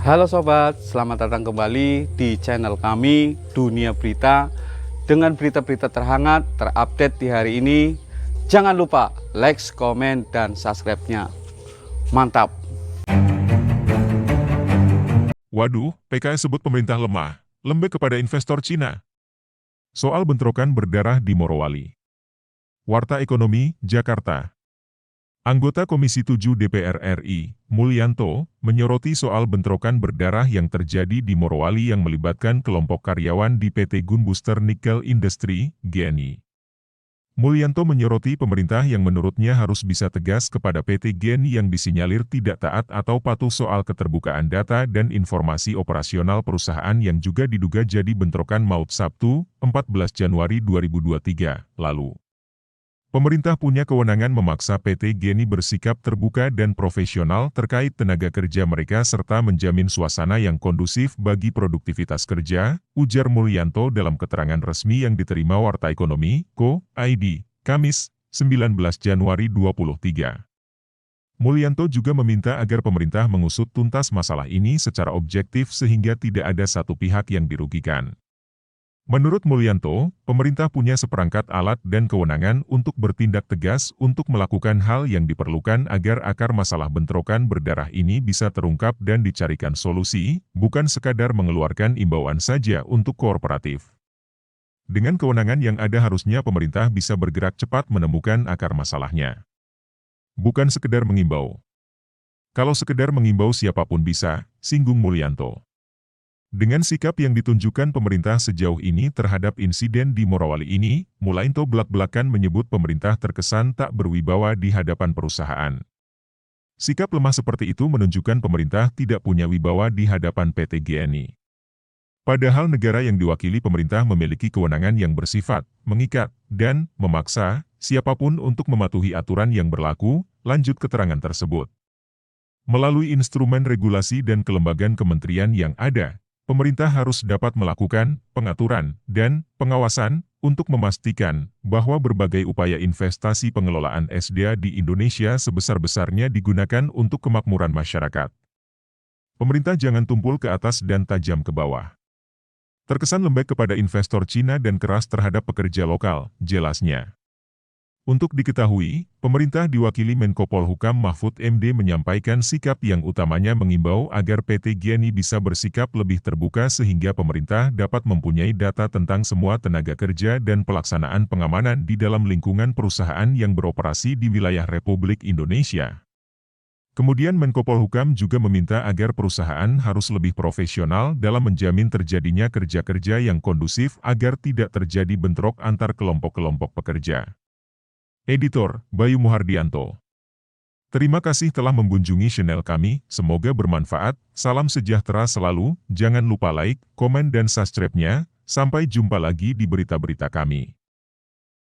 Halo sobat, selamat datang kembali di channel kami Dunia Berita dengan berita-berita terhangat, terupdate di hari ini. Jangan lupa like, komen, dan subscribe-nya. Mantap! Waduh, PKS sebut pemerintah lemah, lembek kepada investor Cina. Soal bentrokan berdarah di Morowali. Warta Ekonomi, Jakarta. Anggota Komisi 7 DPR RI, Mulyanto, menyoroti soal bentrokan berdarah yang terjadi di Morowali yang melibatkan kelompok karyawan di PT Gunbuster Nickel Industry, GNI. Mulyanto menyoroti pemerintah yang menurutnya harus bisa tegas kepada PT GNI yang disinyalir tidak taat atau patuh soal keterbukaan data dan informasi operasional perusahaan yang juga diduga jadi bentrokan maut Sabtu, 14 Januari 2023, lalu. Pemerintah punya kewenangan memaksa PT GNI bersikap terbuka dan profesional terkait tenaga kerja mereka serta menjamin suasana yang kondusif bagi produktivitas kerja, ujar Mulyanto dalam keterangan resmi yang diterima Warta Ekonomi, Co.id, Kamis, 19 Januari 2023. Mulyanto juga meminta agar pemerintah mengusut tuntas masalah ini secara objektif sehingga tidak ada satu pihak yang dirugikan. Menurut Mulyanto, pemerintah punya seperangkat alat dan kewenangan untuk bertindak tegas untuk melakukan hal yang diperlukan agar akar masalah bentrokan berdarah ini bisa terungkap dan dicarikan solusi, bukan sekadar mengeluarkan imbauan saja untuk kooperatif. Dengan kewenangan yang ada harusnya pemerintah bisa bergerak cepat menemukan akar masalahnya. Bukan sekedar mengimbau. Kalau sekedar mengimbau siapapun bisa, singgung Mulyanto. Dengan sikap yang ditunjukkan pemerintah sejauh ini terhadap insiden di Morowali ini, Mulyanto belak-belakan menyebut pemerintah terkesan tak berwibawa di hadapan perusahaan. Sikap lemah seperti itu menunjukkan pemerintah tidak punya wibawa di hadapan PT GNI. Padahal negara yang diwakili pemerintah memiliki kewenangan yang bersifat, mengikat, dan memaksa siapapun untuk mematuhi aturan yang berlaku, lanjut keterangan tersebut. Melalui instrumen regulasi dan kelembagaan kementerian yang ada, pemerintah harus dapat melakukan pengaturan dan pengawasan untuk memastikan bahwa berbagai upaya investasi pengelolaan SDA di Indonesia sebesar-besarnya digunakan untuk kemakmuran masyarakat. Pemerintah jangan tumpul ke atas dan tajam ke bawah. Terkesan lembek kepada investor Cina dan keras terhadap pekerja lokal, jelasnya. Untuk diketahui, pemerintah diwakili Menko Polhukam Mahfud MD menyampaikan sikap yang utamanya mengimbau agar PT GNI bisa bersikap lebih terbuka sehingga pemerintah dapat mempunyai data tentang semua tenaga kerja dan pelaksanaan pengamanan di dalam lingkungan perusahaan yang beroperasi di wilayah Republik Indonesia. Kemudian Menko Polhukam juga meminta agar perusahaan harus lebih profesional dalam menjamin terjadinya kerja-kerja yang kondusif agar tidak terjadi bentrok antar kelompok-kelompok pekerja. Editor, Bayu Muhardianto. Terima kasih telah mengunjungi channel kami, semoga bermanfaat, salam sejahtera selalu, jangan lupa like, komen dan subscribe-nya, sampai jumpa lagi di berita-berita kami.